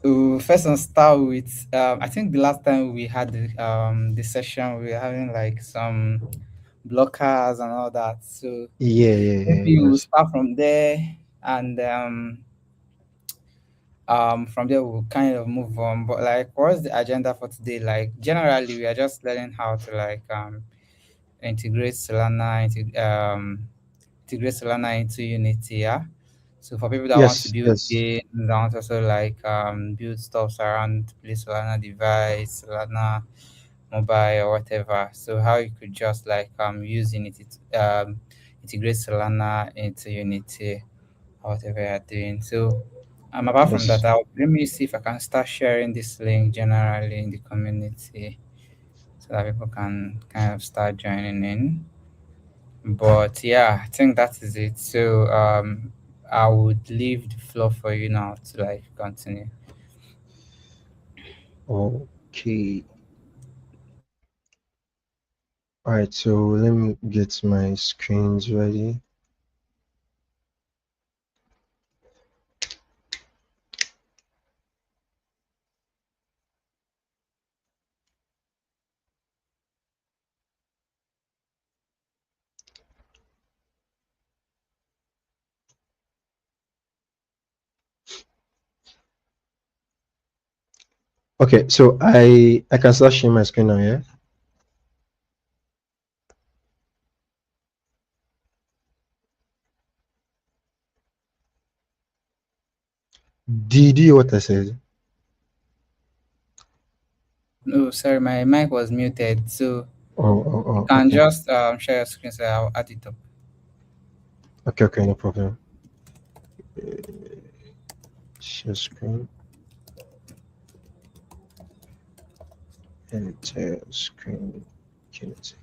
First and start with I think the last time we had the session we were having like some blockers and all that. So Yeah, yeah, yeah, maybe it we'll was. start from there, and from there we'll kind of move on. But like, what's the agenda for today? Like, generally we are just learning how to like integrate integrate Solana into Unity, yeah. So for people that want to Yes, build yes. games, that want to also like build stuffs around play Solana device, Solana mobile or whatever. So how you could just like use Unity integrate Solana into Unity or whatever you're doing. So apart from that, Yes. let me see if I can start sharing this link generally in the community so that people can kind of start joining in. But yeah, I think that is it. So I would leave the floor for you now to like continue. Okay. All right, so let me get my screens ready. Okay, so I can start sharing my screen now, yeah? Did you hear what I said? No, sorry, my mic was muted. So Oh, oh, you oh, can okay. just share your screen so I'll add it up. Okay, okay, no problem. Share screen, enter screen. Okay, let's see.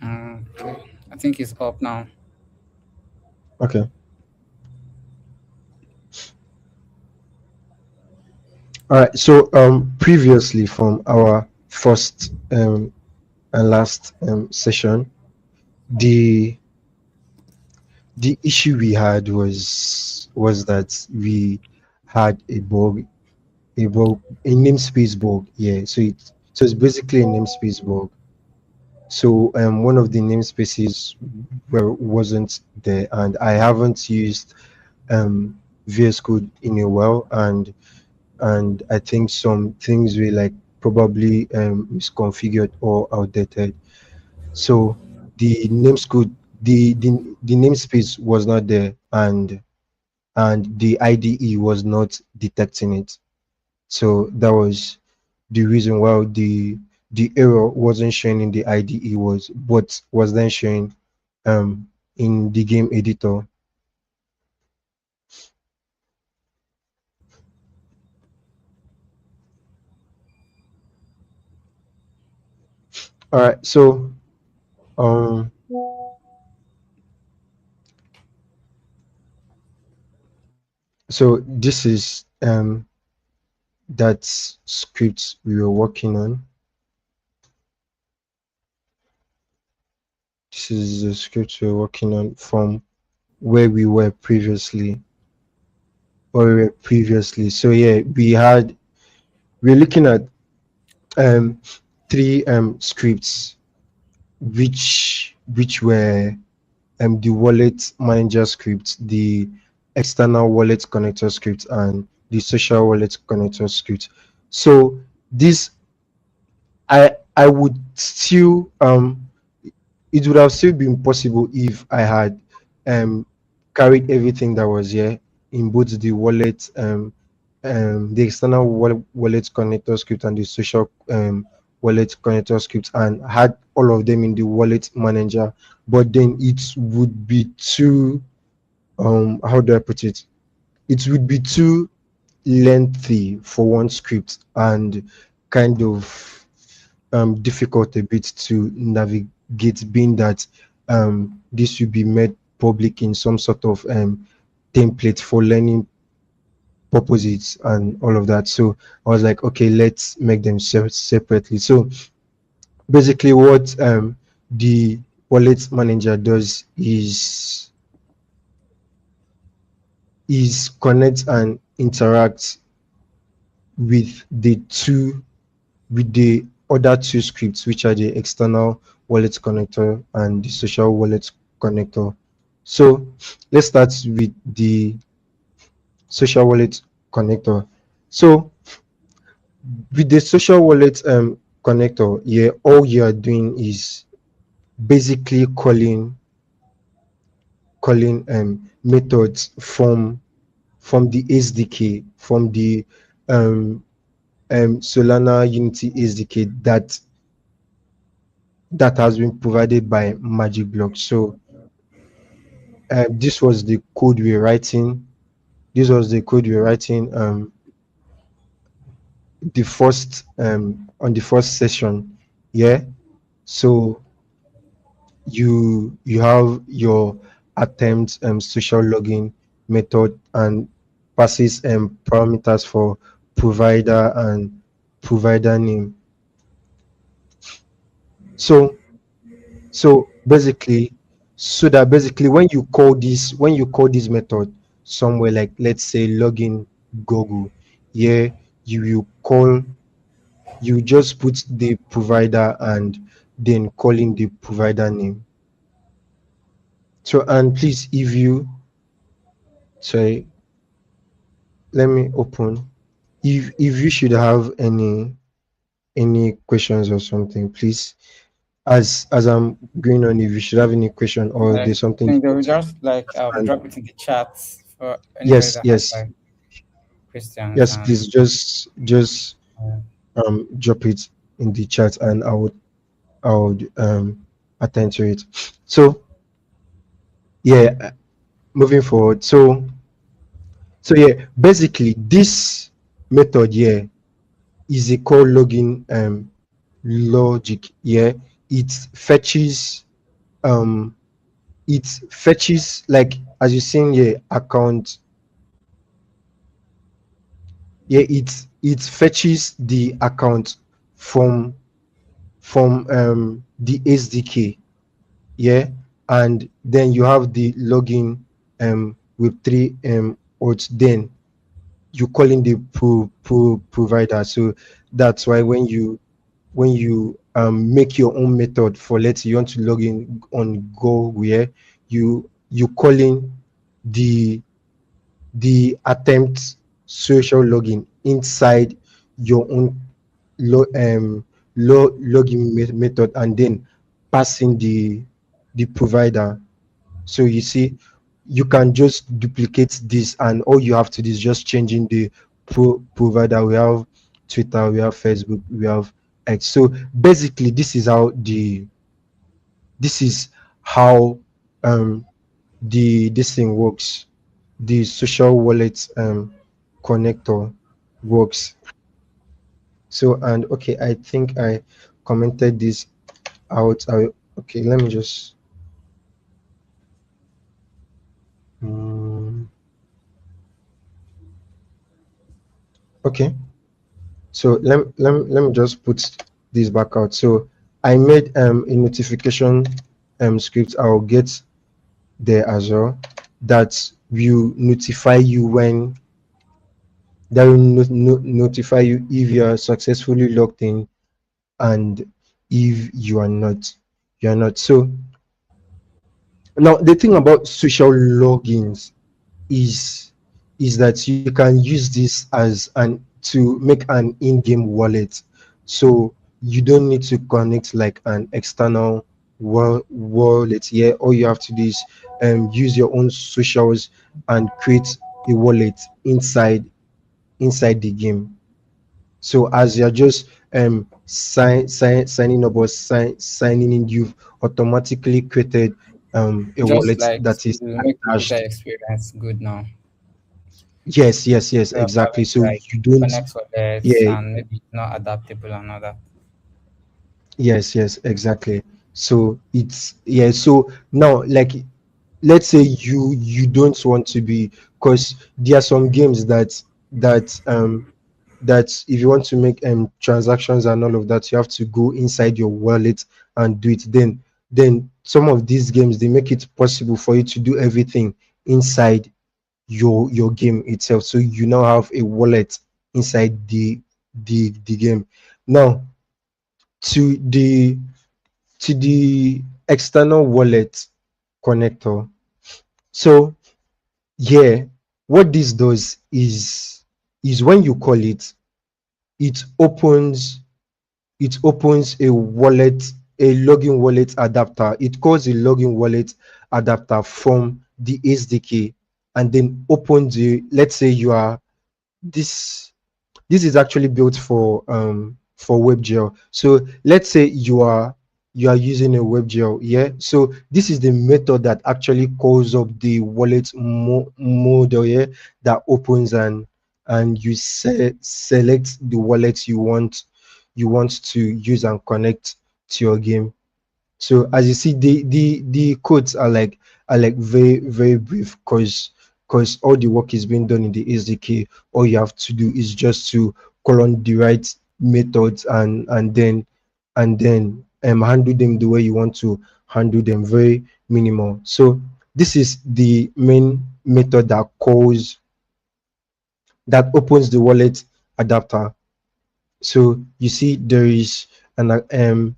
Okay. I think it's up now. Okay. All right, so previously from our first and last session, the issue we had was that we had a bug, a namespace bug. Yeah, so it's basically a namespace bug. So one of the namespaces wasn't there, and I haven't used VS Code in a while, and I think some things were like probably misconfigured or outdated. So the names code, the namespace was not there, and the IDE was not detecting it. So that was the reason why the error wasn't showing in the IDE but was then showing in the game editor. All right, um so this is that script we were working on. This is the script we were working on from where we were previously, So yeah, we're looking at um three scripts which were the wallet manager script, the external wallet connector script, and the social wallet connector script. So this I would still it would have still been possible if I had um carried everything that was here in both the wallet the external wallet connector script and the social wallet connector script, and had all of them in the wallet manager. But then it would be too how do I put it? It would be too lengthy for one script, and kind of difficult a bit to gate, being that this will be made public in some sort of template for learning purposes and all of that. So I was like, okay, let's make them separately. So basically, what the wallet manager does is connect and interact with the other two scripts, which are the external wallet connector and the social wallet connector. So let's start with the social wallet connector. So with the social wallet connector, yeah, all you are doing is basically calling methods from the SDK, from the um Solana Unity SDK that has been provided by Magic Block. So this was the code we're writing. This was the code we're writing the first on the first session. Yeah. So you have your attempt social login method and passes parameters for provider and provider name. So so basically when you call this method somewhere, like let's say login Google, yeah, you will call you just put the provider and then calling the provider name. So and please, if you sorry, let me open. If you should have any questions or something, please, as I'm going on, if you should have any question or Like, there's I something you think they want will to just like expand drop on. it in the chat for anybody Yes, that has yes, like questions yes, and please just drop it in the chat and I would attend to it. So yeah, moving forward. So yeah, basically this method here is a call login logic. Yeah, it fetches um like as you seen here account. Yeah, it fetches the account from the SDK. Yeah, and then you have the login with three auth. Then you calling the provider. So that's why when you make your own method for, let's say you want to log in on Go, where you calling the attempt social login inside your own login method, and then passing the provider. So you see, you can just duplicate this, and all you have to do is just changing the provider. We have Twitter, we have Facebook, we have X. So basically, this is how the this thing works. The social wallet connector works. So and okay, I think I commented this out. Okay, let me just. mm, okay. So let me just put this back out. So I made a notification script. I'll get there as well, that will notify you when that will notify you if you are successfully logged in, and if you are not. So now the thing about social logins is that you can use this as an to make an in-game wallet. So you don't need to connect like an external wallet here. All you have to do is use your own socials and create a wallet inside the game. So as you're just signing up or signing in, you've automatically created a just wallet like that to is make the user attached. experience good now. Yes, So exactly. having to So like you don't, connect wallets yeah, and maybe it's not adaptable and all that. yes, exactly. So it's, yeah, so now, like, let's say you don't want to be, because there are some games that if you want to make transactions and all of that, you have to go inside your wallet and do it. Then some of these games, they make it possible for you to do everything inside your game itself. So you now have a wallet inside the game. Now, to the external wallet connector. So, yeah, what this does is when you call it, it opens a wallet, a login wallet adapter. It calls a login wallet adapter from the SDK, and then opens the, let's say you are, this this is actually built for WebGL. So let's say you are using a WebGL, yeah. So this is the method that actually calls up the wallet model, yeah, that opens, and you select the wallet you want to use and connect to your game. So as you see, the codes are like very very brief, because all the work is being done in the SDK. All you have to do is just to call on the right methods, and then handle them the way you want to handle them. Very minimal. So this is the main method that opens the wallet adapter. So you see there is an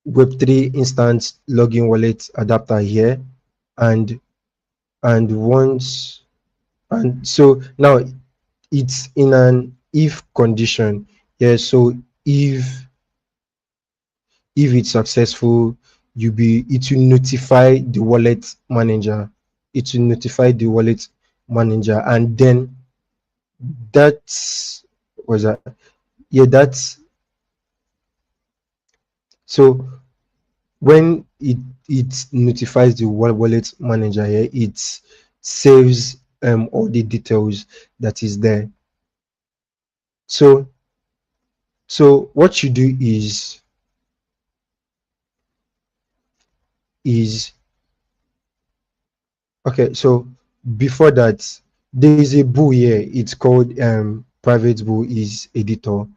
Web3 instance login wallet adapter here, and once, and so now it's in an if condition. Yeah, so if it's successful, it will notify the wallet manager. It will notify the wallet manager, and then that's was that, yeah, that's, so when it notifies the wallet manager here, it saves all the details that is there. So so what you do is okay. So before that, there is a bool here. It's called private bool is editor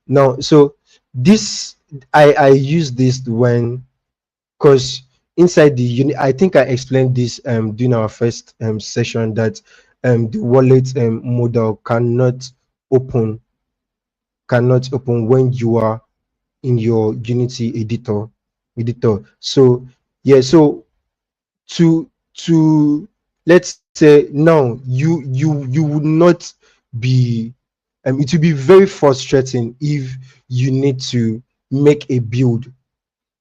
now. So this, I use this when, because inside the unit, I think I explained this during our first session, that the wallet model open cannot open when you are in your Unity editor. So yeah, so to let's say now, you would not be, it will be very frustrating if you need to make a build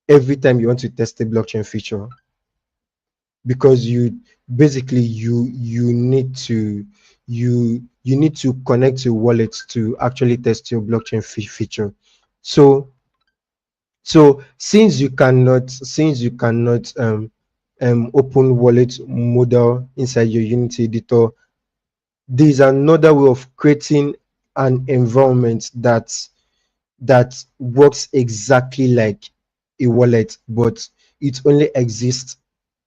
every time you want to test a blockchain feature, because you need to connect your wallet to actually test your blockchain feature. So so since you cannot open wallet model inside your Unity editor, there is another way of creating an environment that works exactly like a wallet, but it only exists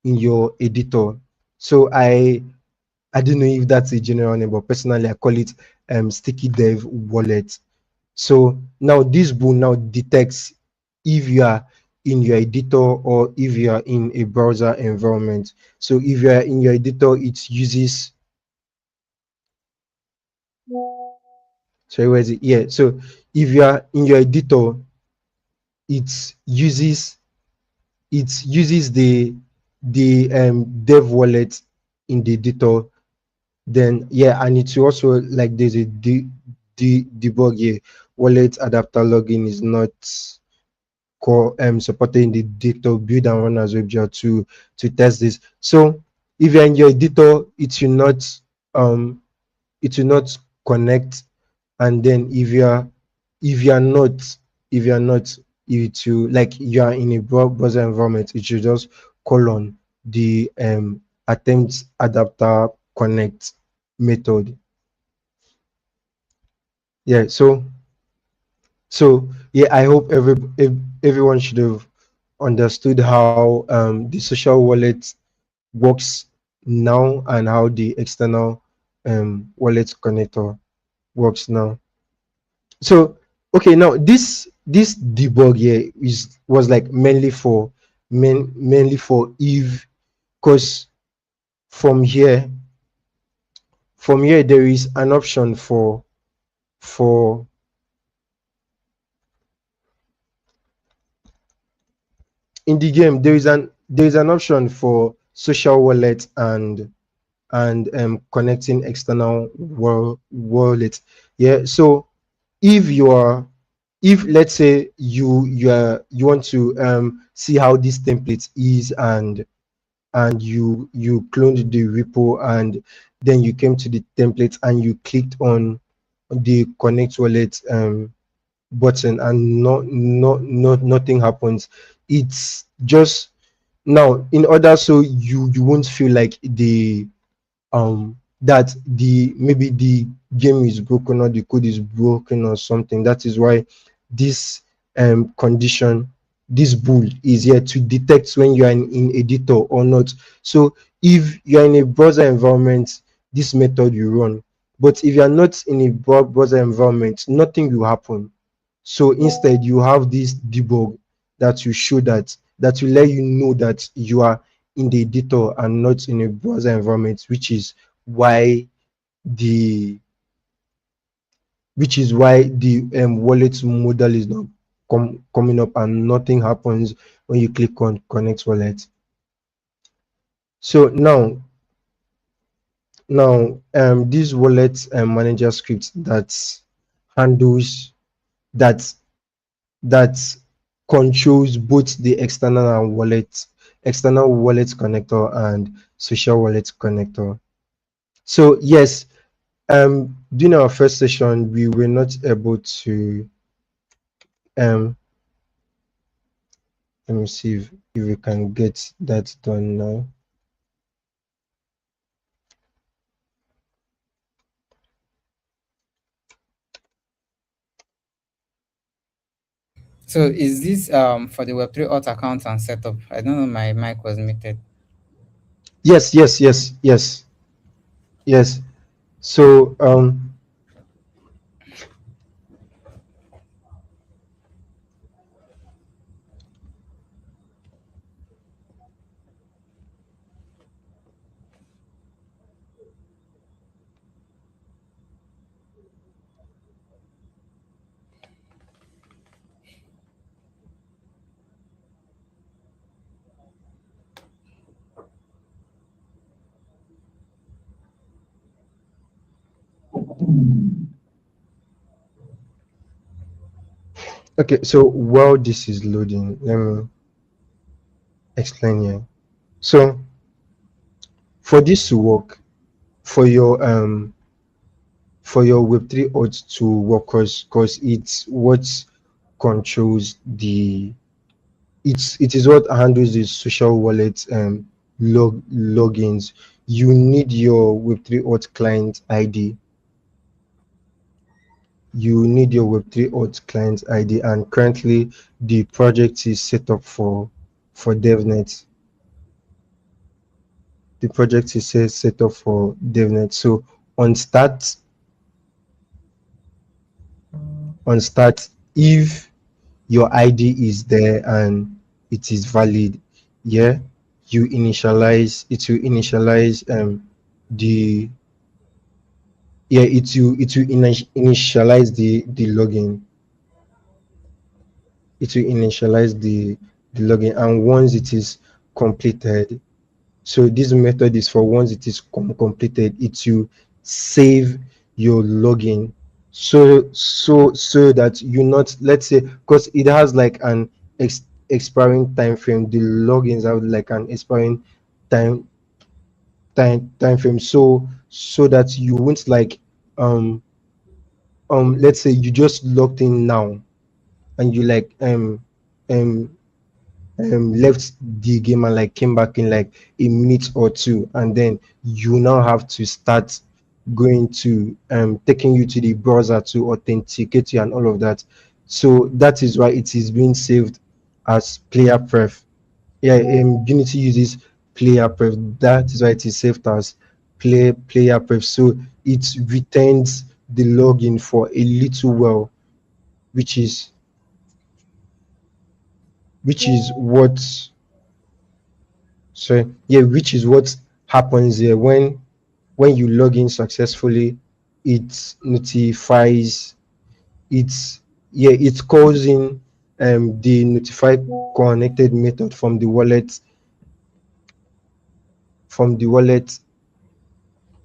in your editor. So I don't know if that's a general name, but personally I call it sticky dev wallet. So now this bool now detects if you are in your editor or if you are in a browser environment. So if you are in your editor, it uses, sorry, where is it? Yeah. So if you are in your editor, it uses the dev wallet in the editor. Then yeah, and it's also like there's a debug here. Wallet adapter login is not supported in the editor. Build and run as WebGL to test this. So if you're in your editor, um it will not connect. And then if you're not, it will, like, you are in a browser environment, it should just call on the attempt adapter connect method. Yeah, so yeah, I hope everyone should have understood how the social wallet works now and how the external wallet connector works now. So okay, now this debug here is was like mainly for Eve, because from here there is an option for in the game there is an option for social wallet and connecting external wallet. Yeah, so if you are if let's say you want to see how this template is, and you cloned the repo, and then you came to the template and you clicked on the connect wallet button, and nothing happens. It's just now, in order so you won't feel like that the maybe the game is broken or the code is broken or something. That is why this condition, this bool is here to detect when you are in editor or not. So if you are in a browser environment, this method will run, but if you are not in a browser environment, nothing will happen. So instead you have this debug that will show that will let you know that you are in the editor and not in a browser environment, why the which is why the wallet model is not coming up and nothing happens when you click on connect wallet. So now this wallet manager script handles that that controls both the external wallet connector and social wallet connector. So yes, during our first session we were not able to um let me see if we can get that done now. So is this for the Web3 auth account and setup? I don't know, my mic was muted. Yes. So okay, so while this is loading, let me explain here. So for this to work, for your Web3 auth to work, cause it's what controls the it is what handles the social wallet logins. You need your Web3 auth client ID. You need your Web3 auth client ID, and currently the project is set up for DevNet. The project is set up for DevNet. So on start, if your ID is there and it is valid, yeah, it will initialize the it will initialize the login. It will initialize the login, and once it is completed, so this method is for once it is completed, it will save your login. So that you not, let's say, because it has like an expiring time frame. The logins have like an expiring time time frame. So that you won't like um let's say you just logged in now, and you like um left the game and like came back in like a minute or two, and then you now have to start going to taking you to the browser to authenticate you and all of that. So that is why it is being saved as player pref. Yeah, Unity uses player pref. That is why it is saved as player pref. So it retains the login for a little while, which is which is what which is what happens here when you log in successfully. It notifies it's it calls in the notify connected method from the wallet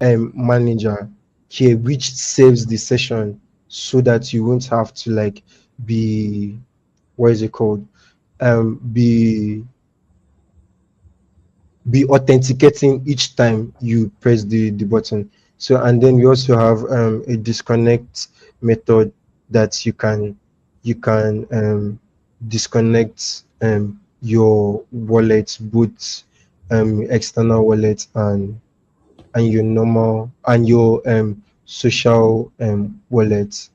manager here, which saves the session so that you won't have to like be what is it called be authenticating each time you press the button. So and then we also have a disconnect method that you can disconnect your wallet, both external wallet and your normal and your social wallet.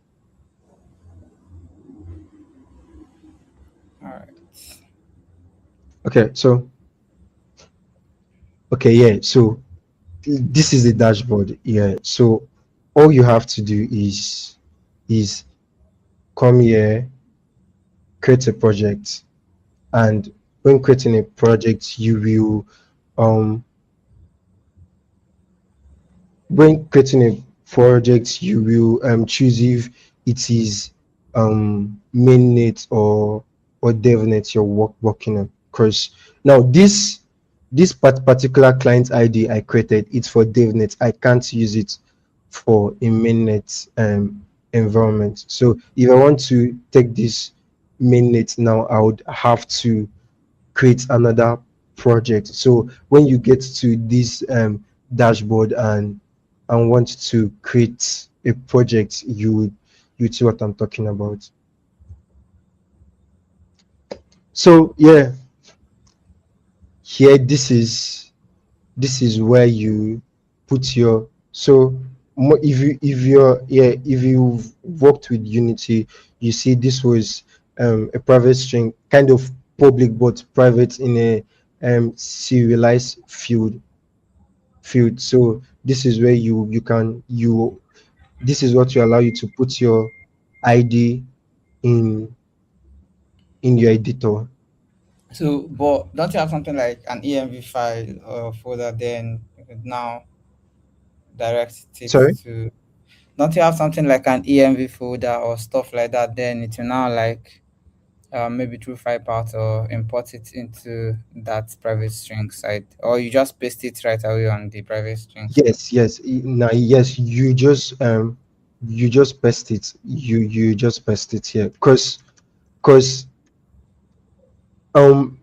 All right. Okay, so so this is the dashboard. Yeah, so all you have to do is come here, create a project, and when creating a project, you will when creating a project, you will choose if it is mainnet or devnet you're working on. Because now this particular client ID I created, it's for devnet. I can't use it for a mainnet environment. So if I want to take this mainnet now, I would have to create another project. So when you get to this dashboard and want to create a project, you see what I'm talking about. So yeah, here this is where you put your so if you've worked with Unity, you see this was a private string, kind of public but private in a serialized field. So this is where you can you this is what will allow you to put your ID in your editor. So, but don't you have something like an EMV file or folder? Then you could now direct it Sorry. to. Don't you have something like an EMV folder or stuff like that? Then it will now like maybe through file path or import it into that private string side, or you just paste it right away on the private string side. Now yes, you just paste it. You just paste it here, because um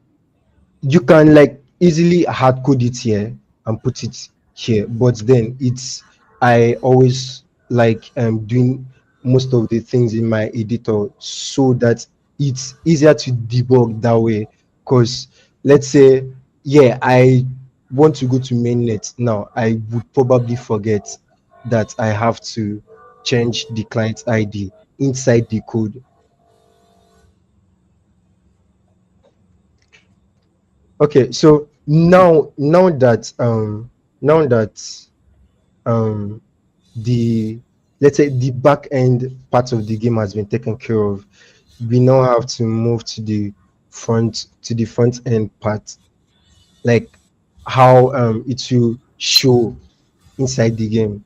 you can like easily hard code it here and put it here, but then I always like doing most of the things in my editor so that it's easier to debug that way. Because let's say I want to go to mainnet now, I would probably forget that I have to change the client ID inside the code. Okay, so now that um the let's say the back end part of the game has been taken care of, we now have to move to the front end part, like how it will show inside the game.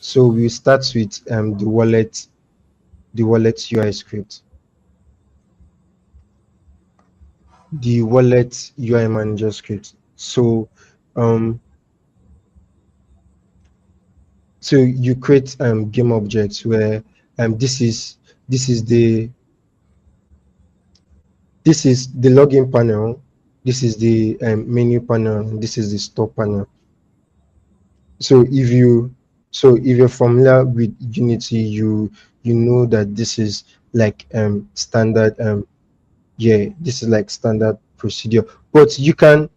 So we start with the wallet UI script, the wallet UI manager script. So um so you create game objects where this is the this is the login panel, this is the menu panel, and this is the store panel. So if you're familiar with Unity, you know that this is like standard this is like standard procedure. But you can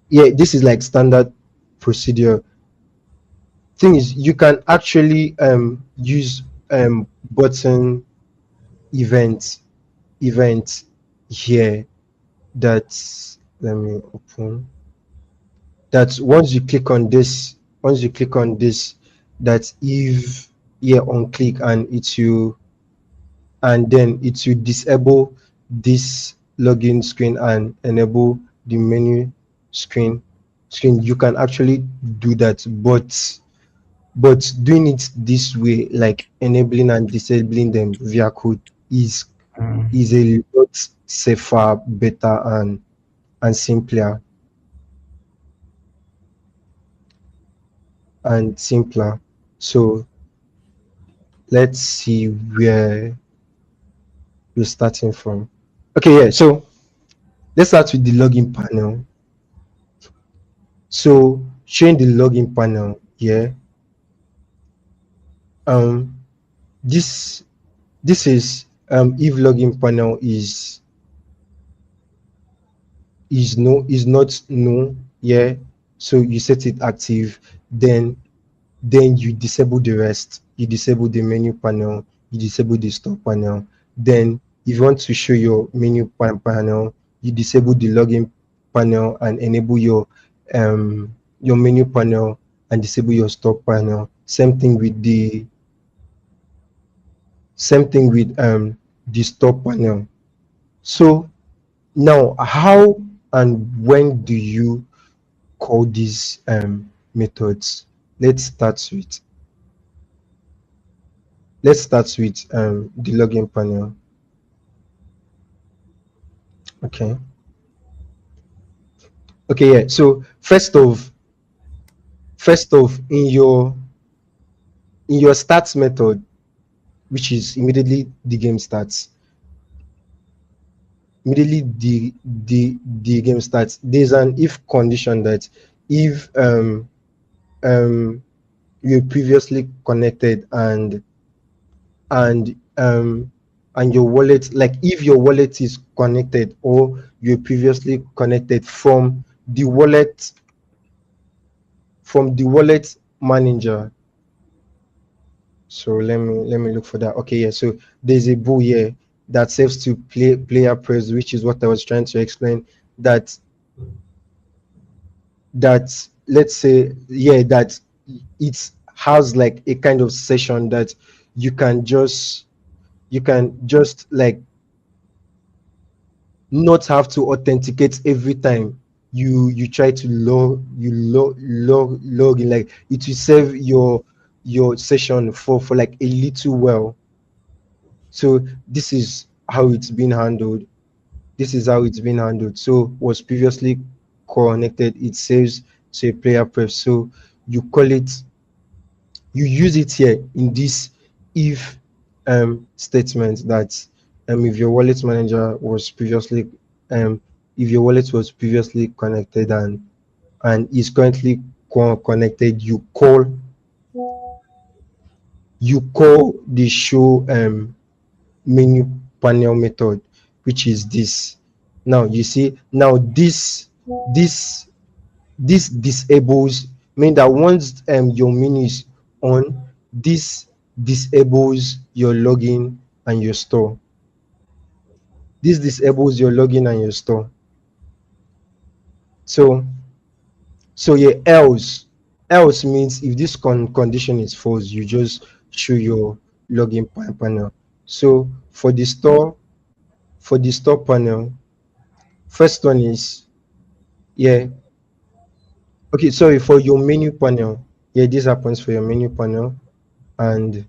this is like standard procedure. Thing is, you can actually use button events event here that, let me open, that once you click on this, that if, yeah, on click, and it will, and then it will disable this login screen and enable the menu screen. You can actually do that, but doing it this way, like enabling and disabling them via code, is Mm. a lot safer, better, and simpler, so let's see where we're starting from. Okay, yeah, so let's start with the login panel. So showing the login panel, yeah, um this is, if login panel is not no, yeah, so you set it active, then you disable the rest. You disable the menu panel, you disable the store panel. Then if you want to show your menu panel, you disable the login panel and enable your menu panel, and disable your store panel. Same thing with the store panel. So now, how and when do you call these methods? Let's start with the login panel. Okay. Okay, yeah. So first of in your start method, which is immediately the game starts, the game starts, there's an if condition that if um you previously connected, and your wallet, like if your wallet is connected, or you previously connected from the wallet manager. So let me look for that. Okay, yeah, so there's a bool here that saves to player press, which is what I was trying to explain, that let's say, yeah, that it has like a kind of session that you can just like not have to authenticate every time you try to log in. Like it will save your session for like a little while. So this is how it's been handled. So was previously connected, it saves to a player pref. So you call it you use it here in this if statement, that if your wallet manager was previously if your wallet was previously connected, and is currently connected, you call the show menu panel method, which is this. Now you see, now this this disables, mean that once your menu is on, this disables your login and your store. This disables your login and your store. So yeah, else means if this condition is false, you just show your login panel. So for the store panel, first one is, yeah, okay, sorry, for your menu panel, yeah, this happens for your menu panel. And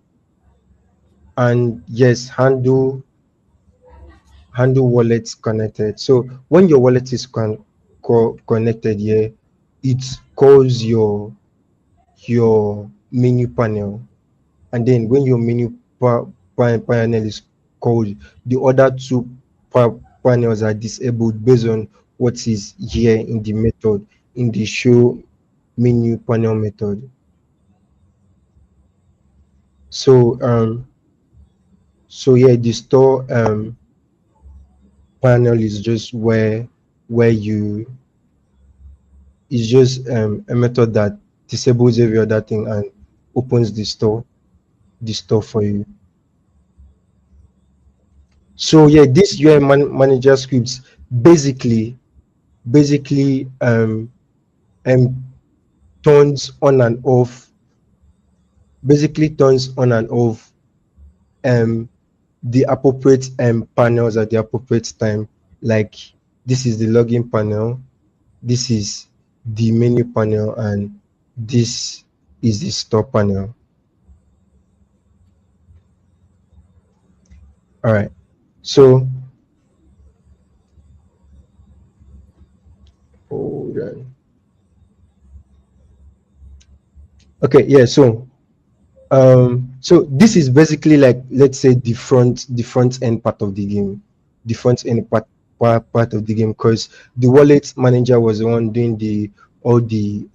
and yes, handle wallets connected. So when your wallet is connected, yeah, it calls your menu panel. And then when your menu panel is called, the other two panels are disabled based on what is here in the method, in the show menu panel method. So yeah, the store panel is just where you is just a method that disables every other thing, and opens the store for you. So yeah, this manager scripts basically basically um turns on and off basically turns on and off um the appropriate panels at the appropriate time. Like this is the login panel, this is the menu panel, and this is the store panel. All right. So hold on. Okay, yeah. So this is basically like, let's say, the front end part of the game, the front end part of the game, because the wallet manager was the one doing the all the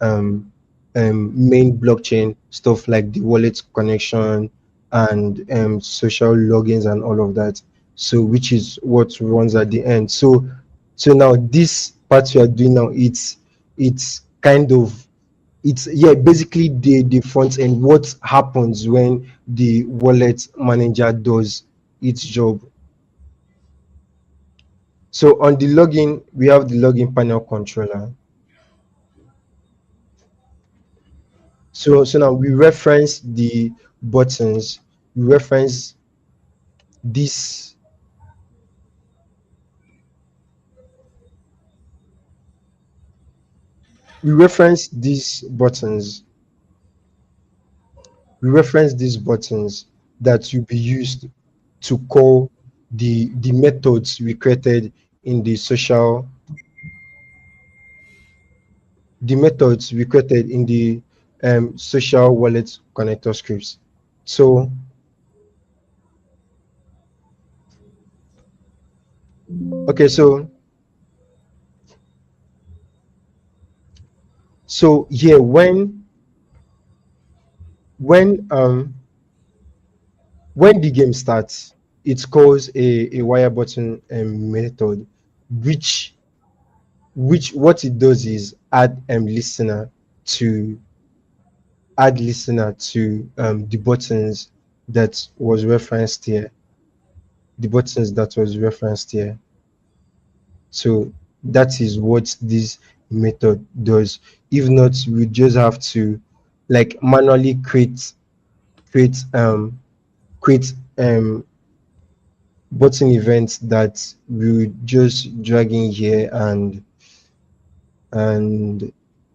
main blockchain stuff, like the wallet connection and social logins and all of that. So which is what runs at the end. So now this part we are doing now, it's kind of, it's, yeah, basically the front end, what happens when the wallet manager does its job. So on the login, we have the login panel controller. So now we reference the buttons, we reference this we reference these buttons that will be used to call the methods we created in the social wallet connector scripts. So okay, so here, when when the game starts, it calls a wire button method, which what it does is to add listener to the buttons that was referenced here, the buttons that was referenced here. So that is what this method does. If not, we just have to like manually create um create button events that we will just drag in here, and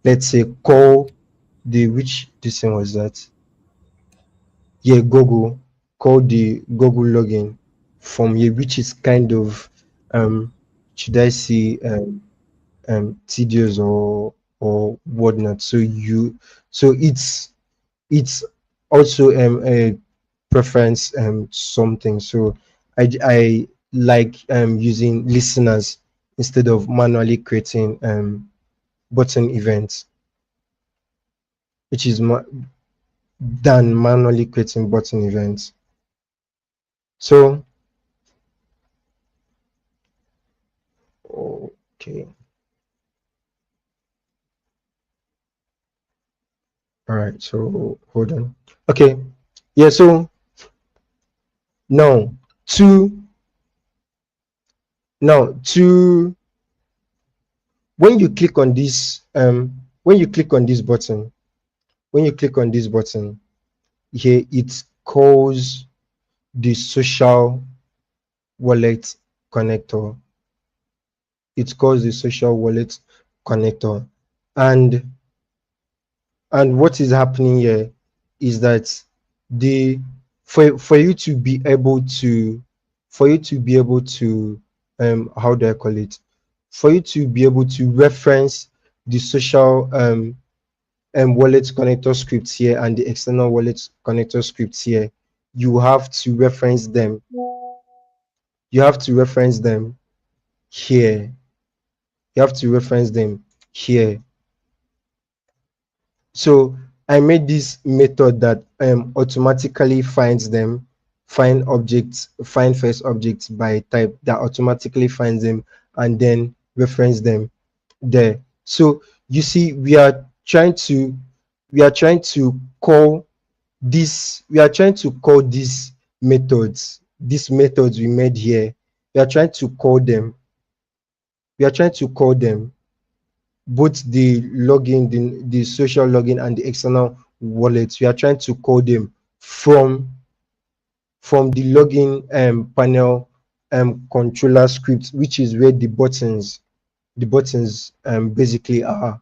let's say call the, which this thing was that, yeah, Google, call the Google login from here, which is kind of should I see tedious or whatnot. So it's also a preference something. So I like using listeners instead of manually creating button events, which is than manually creating button events. So okay, all right. So hold on. Okay, yeah. So now to to when you click on this when you click on this button when you click on this button here, it calls the social wallet connector. It calls the social wallet connector. And and what is happening here is that the for you to be able to how do I call it, for you to be able to reference the social wallet connector scripts here and the external wallet connector scripts here, you have to reference them. You have to reference them here. You have to reference them here. So I made this method that automatically finds them, find first objects by type, that automatically finds them and then reference them there. So you see, we are trying to call we are trying to call these methods we made here we are trying to call them. We are trying to call them both the login, the social login and the external wallets. We are trying to call them from the login panel controller script, which is where the buttons basically are.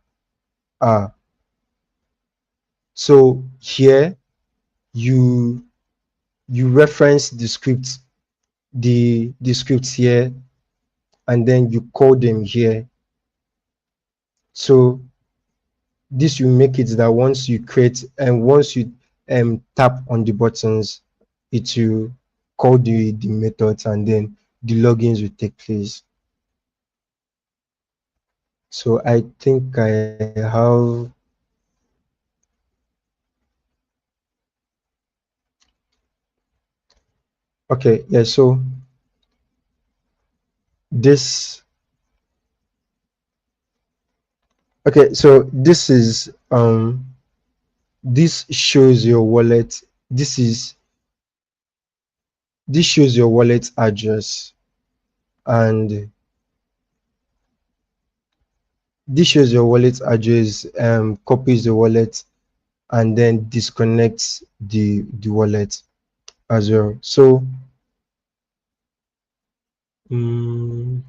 So here you reference the script, the scripts here, and then you call them here. So this will make it that once you create and once you tap on the buttons, it will call the methods, and then the logins will take place. So I think I have, okay, yeah, so this, okay, so this shows your wallet. This shows your wallet address, and this shows your wallet address, copies the wallet, and then disconnects the wallet as well. So mm,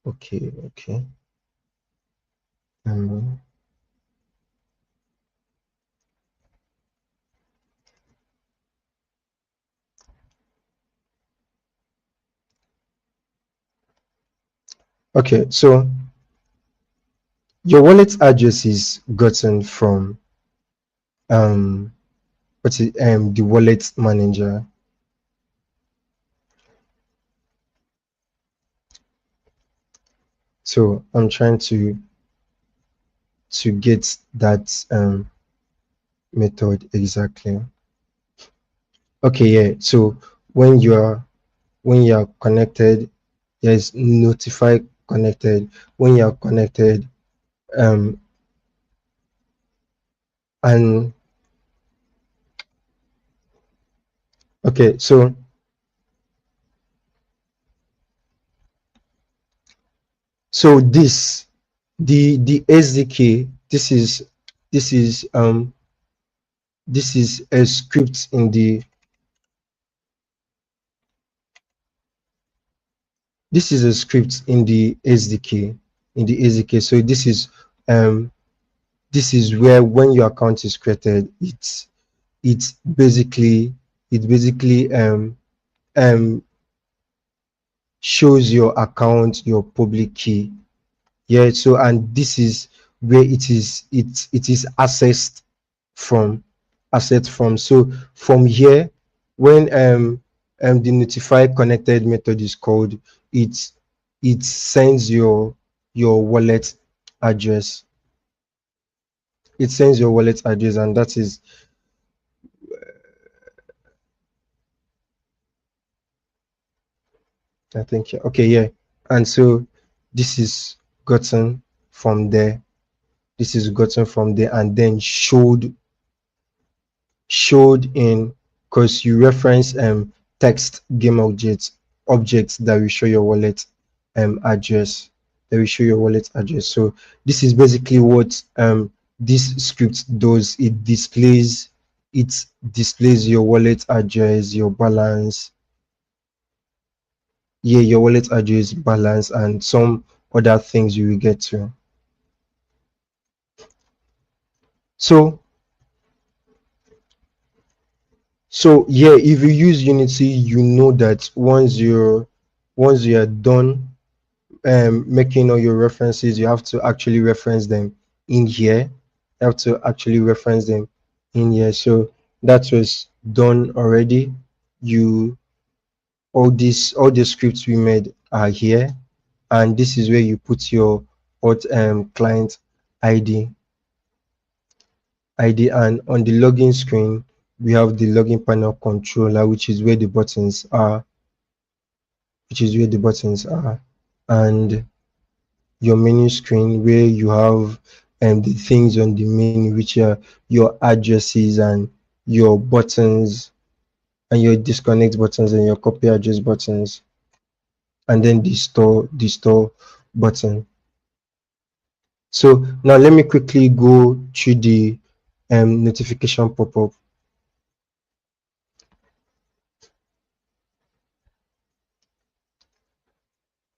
okay. Um, okay, so your wallet address is gotten from um the wallet manager. So I'm trying to get that method exactly. Okay, yeah. So when you're connected, yes, notify connected. When you're connected, um and okay, so this, the SDK, this is um this is a script in the this is a script in the SDK, So this is where when your account is created, it's basically it basically shows your account, your public key. Yeah, so and this is where it is from accessed from. So from here, when the notify connected method is called, it sends your wallet address. It sends your wallet address, and that is, I think, yeah. Okay, yeah. And so this is gotten from there. This is gotten from there, and then showed in, because you reference text game objects that will show your wallet address, so this is basically what this script does. It displays your wallet address, your balance, yeah, your wallet address, balance, and some other things you will get to. So yeah, if you use Unity, you know that once you're done making all your references, you have to actually reference them in here. You have to actually reference them in here. So that was done already. You all the scripts we made are here, and this is where you put your client ID and on the login screen we have the login panel controller, which is where the buttons are, and your menu screen where you have the things on the menu, which are your addresses and your buttons, and your disconnect buttons and your copy address buttons, and then the store button. So now let me quickly go through the notification pop-up.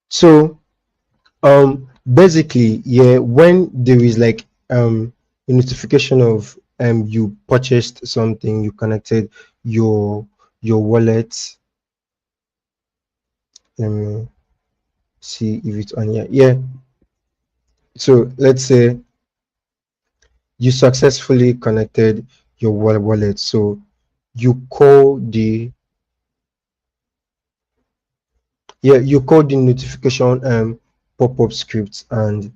So basically, yeah, when there is like a notification of you purchased something, you connected your wallet. Let me see if it's on here. Yeah. So let's say you successfully connected your wallet. So you call the you call the notification pop-up script, and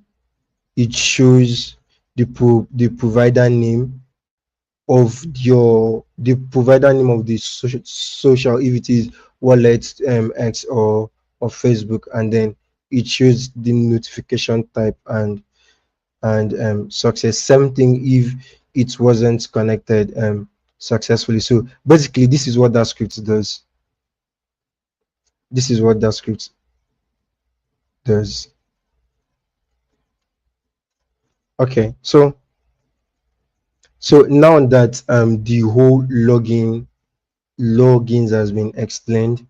it shows the provider name of the social, if it is wallet, X or Facebook, and then it shows the notification type and success. Same thing if it wasn't connected successfully. So basically, this is what that script does. This is what that script does. Okay, so now that the whole logins has been explained,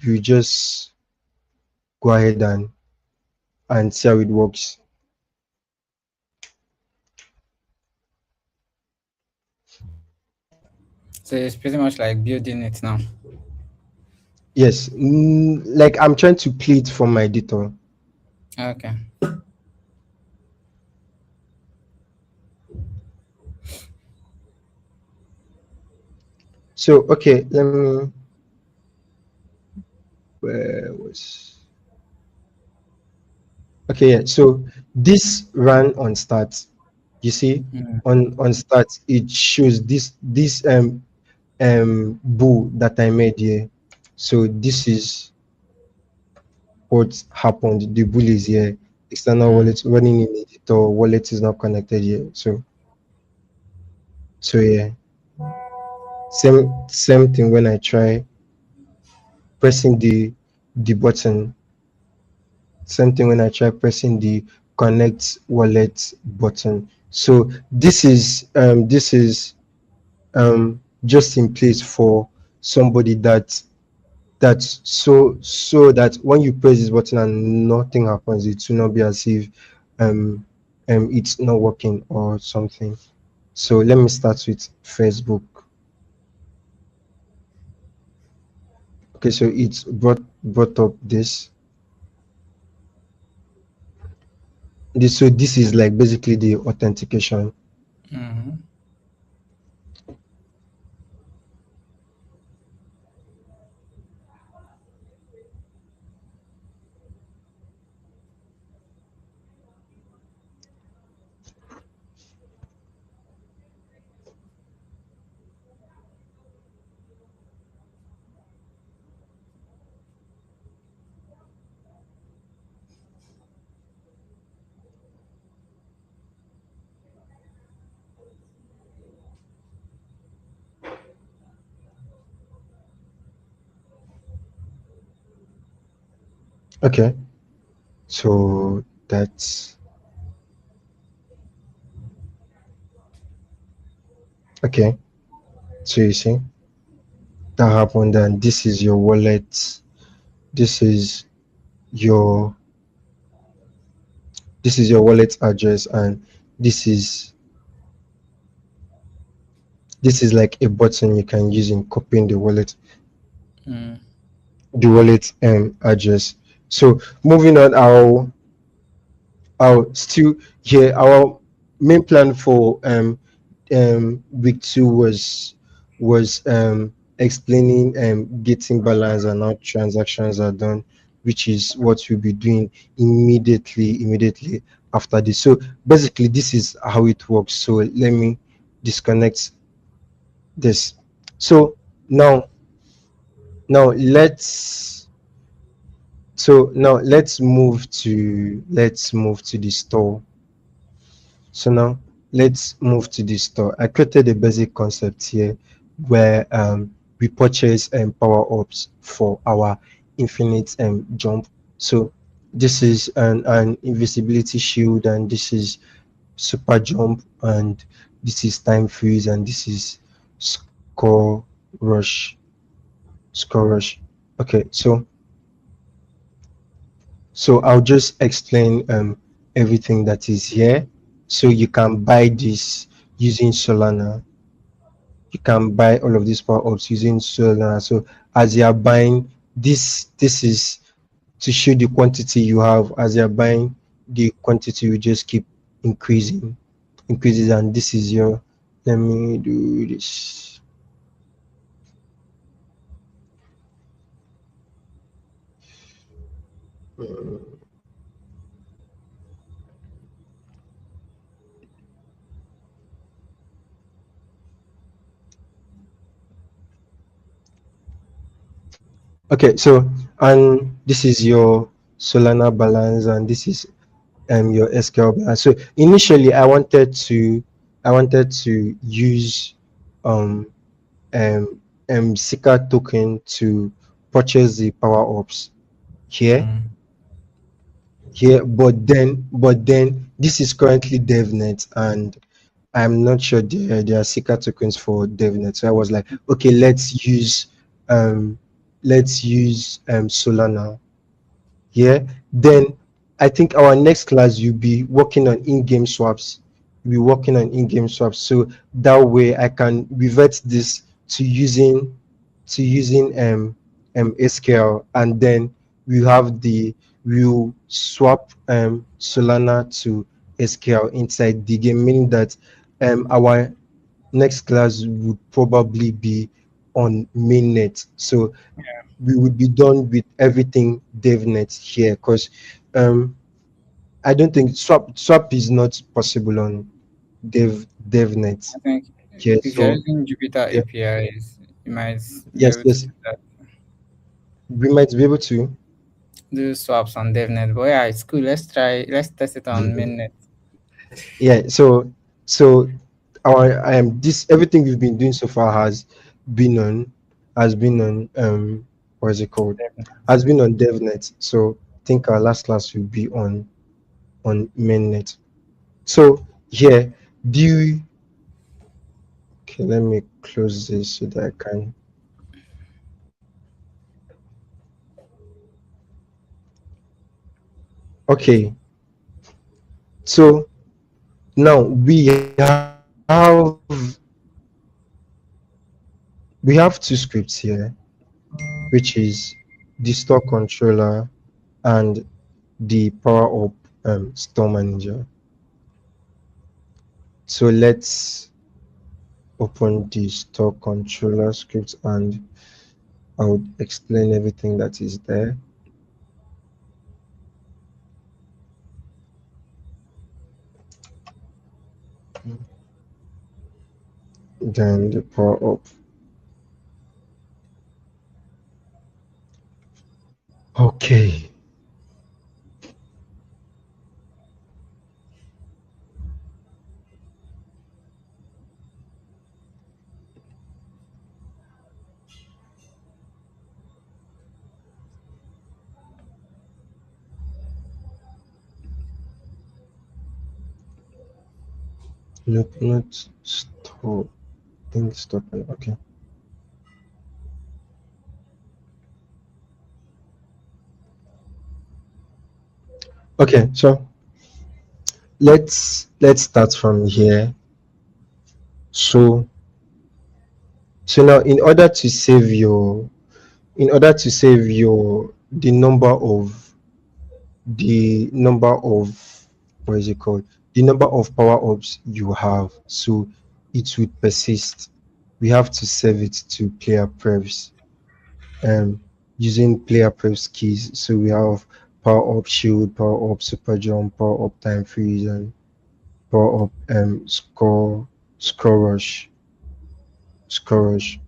you just go ahead and see how it works. So it's pretty much like building it now. Yes, like I'm trying to play it from my editor. Okay. So okay, let me. Where was? Okay, yeah. So this ran on start. You see, Mm, on start it shows this bool that I made here. So this is what happened. The bool is here. External mm, wallet running in editor. Wallet is not connected here. So yeah, same thing when I try pressing the button. Same thing when I try pressing the connect wallet button. So this is just in place for somebody that that when you press this button and nothing happens, it will not be as if um it's not working or something. So let me start with Facebook. Okay, so it's brought up this. So this is like basically the authentication. mm. Okay, so that's okay. So you see that happened, and this is your wallet. This is your this is your wallet address, and this is this is like a button you can use in copying Mm. the wallet address. So moving on, I'll still here our main plan for week two was explaining getting balance and how transactions are done, which is what we'll be doing immediately after this. So basically this is how it works. So let me disconnect this. So now now let's let's move to the store. So now let's move to the store. I created a basic concept here where we purchase power ups for our infinite jump. So this is an invisibility shield, and this is super jump, and this is time freeze, and this is score rush. Score rush. Okay, so I'll just explain everything that is here. So you can buy this using Solana. You can buy all of these power ups using Solana. So as you are buying, this is to show the quantity you have. As you are buying, the quantity will just keep increasing, increases, and this is your. Let me do this. Okay, so and this is your Solana balance, and this is your SQL balance. So initially, I wanted to use um Sika token to purchase the power ups here, Mm. but then this is currently DevNet, and I'm not sure there are Sika tokens for DevNet. So I was like, okay, um let's use Solana. Yeah. Then I think our next class you'll be working on in-game swaps. You'll be working on in-game swaps. So that way I can revert this to using SQL, and then we have the we'll swap Solana to SQL inside the game, meaning that our next class would probably be on mainnet. So we would be done with everything DevNet here, because um I don't think swap is not possible on DevNet I think here. if you're So using Jupyter yeah, APIs, you might be yes, able to yes, do that. we might be able to. Do swaps on DevNet. But yeah, it's cool. Let's try. Let's test it on mainnet. Yeah, so our this everything we've been doing so far been on been on what is it called? DevNet. Has been on DevNet. So I think our last class will be on mainnet. So yeah, do you okay, let me close this so that I can. Okay, so now we have two scripts here, which is the store controller and the power up store manager. So let's open the store controller script, and I would explain everything that is there. Then the power up. Okay. Nope, not store. Think stop. Okay. Okay. So let's start from here. So now in order to save your the number of what is it called, the number of power ups you have, so it would persist. We have to save it to player prefs um using player prefs keys. So we have power up shield, power up super jump, power up time freeze, and power up score rush score rush.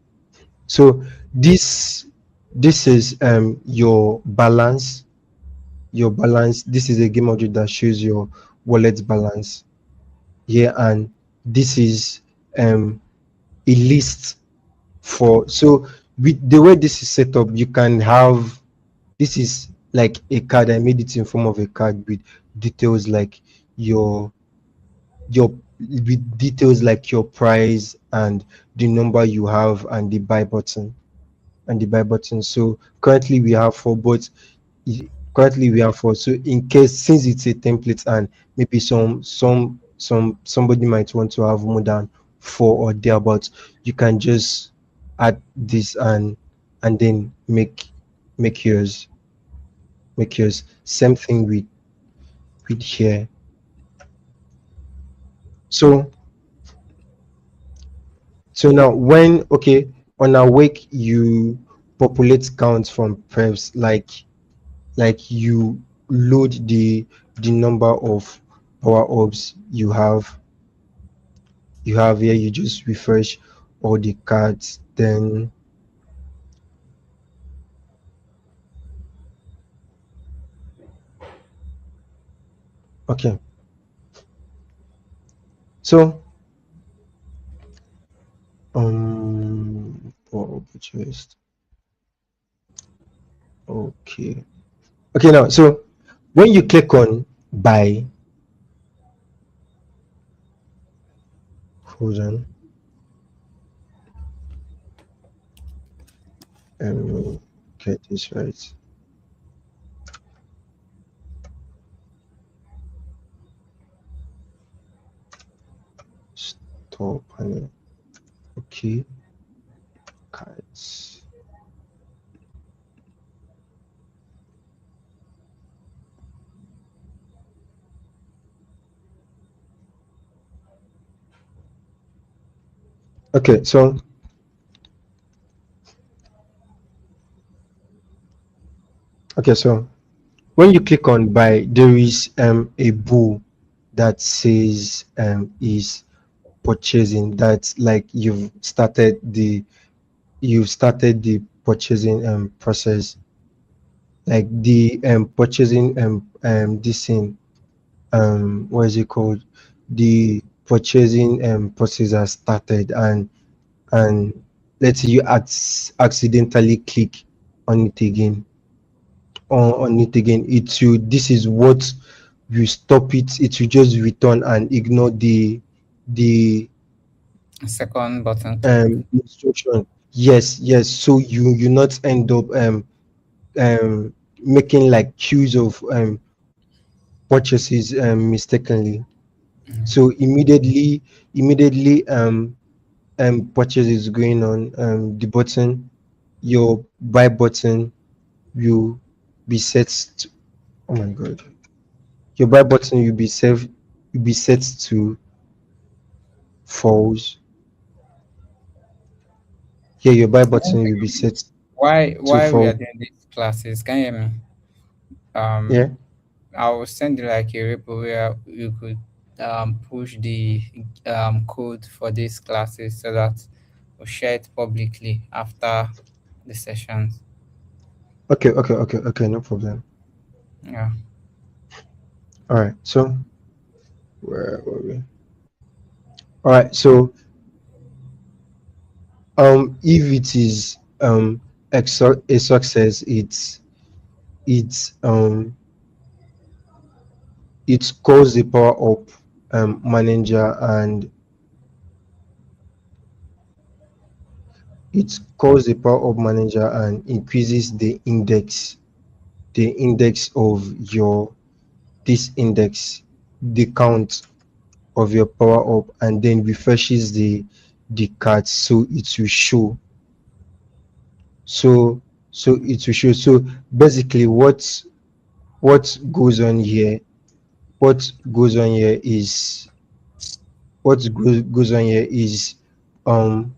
So this this is your balance. This is a game object that shows your wallet balance here, and this is um a list for. So with the way this is set up, you can have, this is like a card. I made it in form of a card with details like your your with details like your price and the number you have and the buy button So currently we have four, but currently we have four. So in case, since it's a template and maybe somebody might want to have more than four or thereabouts, you can just add this and then make yours same thing with here. So now when, okay, on awake you populate counts from prefs, like you load the number of power ups you have here. You just refresh all the cards, then okay. So power up chest. Okay. Okay, now so when you click on buy, hold on, let me get this right. Stop panel. Okay, cards. Okay, so when you click on buy, there is a bow that says is purchasing. That's like you've started the purchasing process, like the purchasing this thing, what is it called, the purchasing process has started. And let's say you accidentally click on it again, it will, this is what you stop it, it will just return and ignore the Second button click. instruction. Yes, so you not end up making like queues of purchases mistakenly. So immediately purchase is going on, the button, your buy button will be set to, oh my god, your buy button will be set to false. Yeah, your buy button will be set to Why we are false. doing these classes? Can you hear me? Yeah. I will send you like a repo where you could push the code for these classes so that we'll share it publicly after the sessions. Okay, no problem. Yeah. All right, so where were we? All right, so if it is a success, it's it calls the power up manager, and increases the index of your this index, the count of your power up, and then refreshes the cards, so it will show. So it will show. So basically, what goes on here, what goes on here is goes on here is um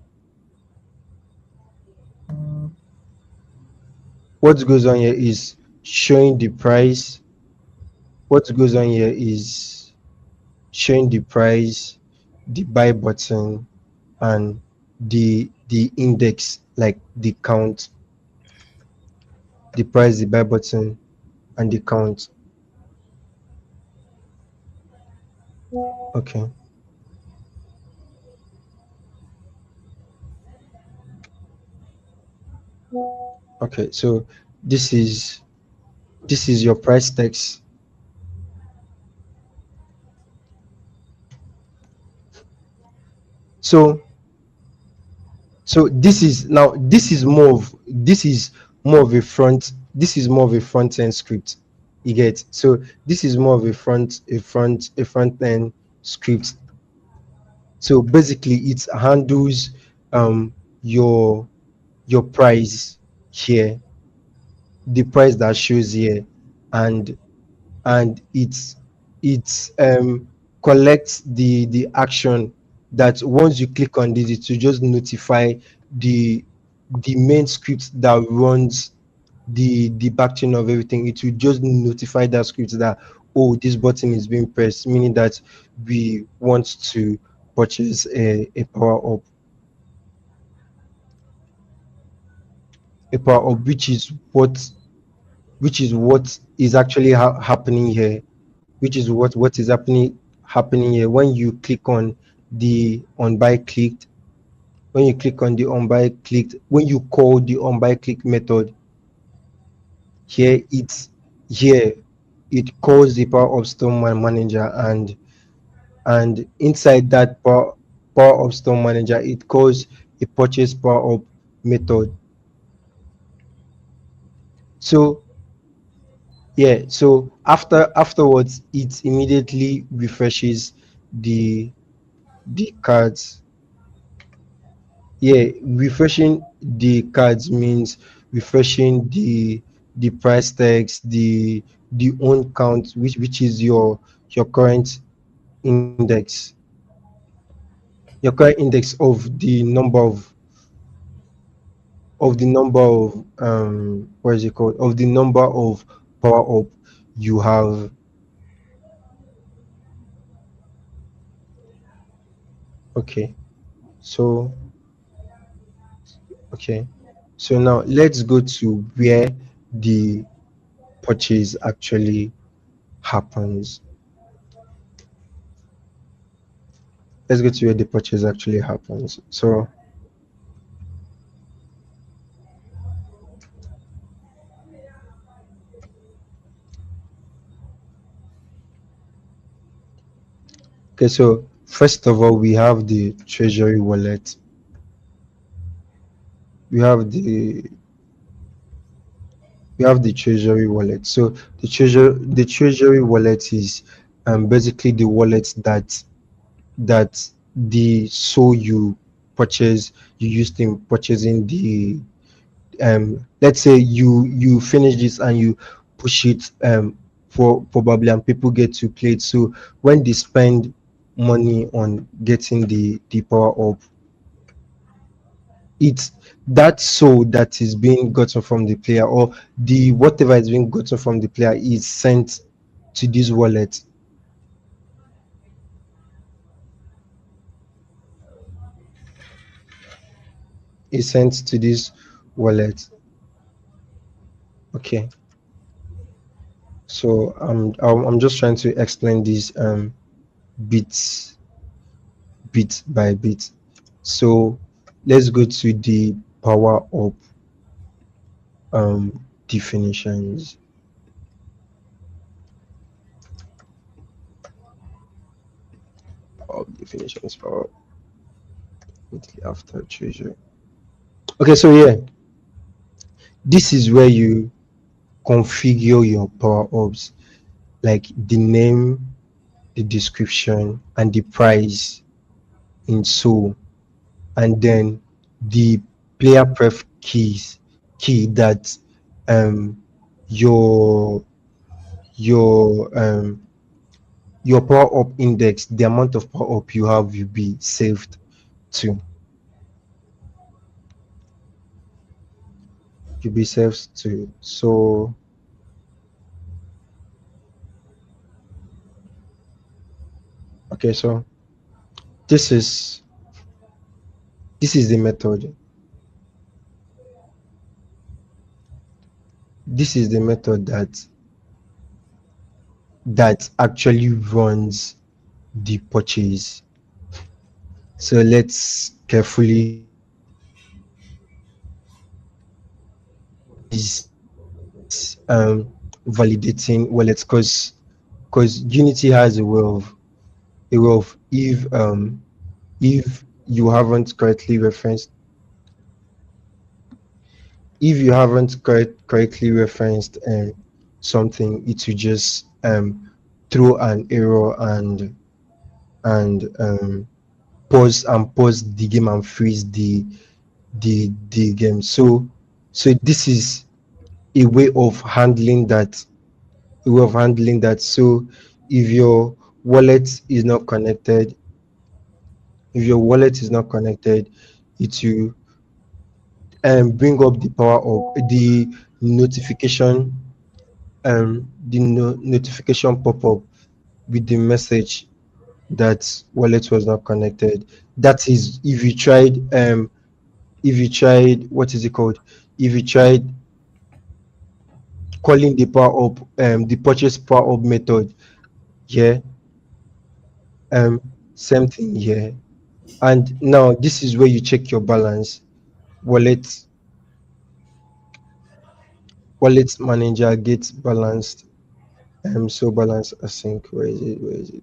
what goes on here is showing the price. What goes on here is showing the price, the buy button, and the index, like the count, the price, the buy button, and the count. Okay. Okay, so this is this is your price text. So this is now, this is more of a front, this is more of a front end script. You get, so this is more of a front end script. So basically it handles um your price here, the price that shows here, and it's collects the action that once you click on this, it will just notify the main script that runs the backchain of everything. It will just notify that script that, oh, this button is being pressed, meaning that we want to purchase a power up, which is what is actually happening here, which is what is happening here. When you click on the on buy clicked, when you click on the on buy clicked, when you call the on buy click method, here it's here it calls the power of store manager, and inside that power of store manager, it calls a purchase power up method. So yeah, so afterwards it immediately refreshes the cards. Yeah, refreshing the cards means refreshing the price tags, the own count, which is your current index, your current index of the number of what is it called, of the number of power up you have. Okay, so okay, so now let's go to where the purchase actually happens. Let's go to where the purchase actually happens. So okay, so first of all, we have the treasury wallet. We have the treasury wallet. So the treasury wallet is basically the wallet that the so you used in purchasing the let's say you finish this and you push it for probably, and people get to play it. So when they spend money on getting the power up, it's that soul that is being gotten from the player, or the whatever is being gotten from the player, is sent to this wallet, is sent to this wallet. Okay, so I'm just trying to explain this bit by bit. So let's go to the power up definitions. Power up definitions, power up immediately after treasure. Okay, so yeah, this is where you configure your power ups, like the name, the description, and the price in so, and then the player pref key that um your your um your power up index, the amount of power up you have, will be saved to. You'll be saved to. So okay, so this is the method. This is the method that actually runs the purchase. So let's carefully validating wallets, because Unity has a way of if you haven't correctly referenced if you haven't correctly referenced something, it will just throw an error and pause the game and freeze the game. So this is a way of handling that. So if your wallet is not connected, if your wallet is not connected, it will bring up the power of the notification notification pop up with the message that wallet was not connected. That is if you tried, what is it called, if you tried calling the power up the purchase power up method. Yeah, um same thing here. And now this is where you check your balance. Wallet wallet manager gets balanced. So balance async, where is it, where is it?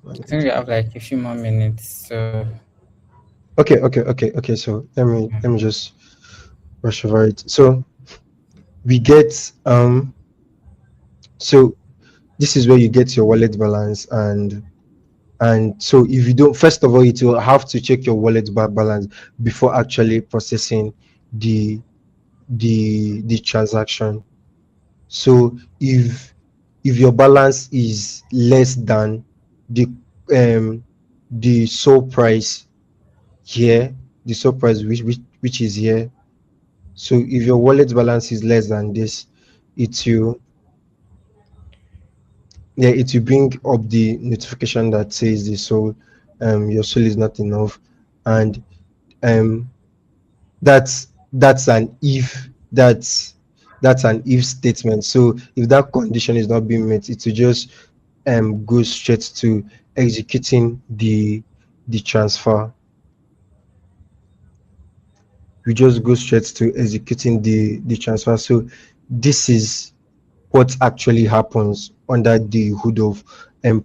Wallet I think we manager. have like a few more minutes. So Okay, so let me just rush over it. So we get so this is where you get your wallet balance. And so if you don't, first of all, it will have to check your wallet balance before actually processing the the transaction. So if your balance is less than the um the sold price here, the sold price which is here. So if your wallet balance is less than this, it will it will bring up the notification that says the soul your soul is not enough. And um that's an if that's an if statement. So if that condition is not being met, it will just go straight to executing the transfer. We just go straight to executing the transfer. So this is what actually happens under the hood of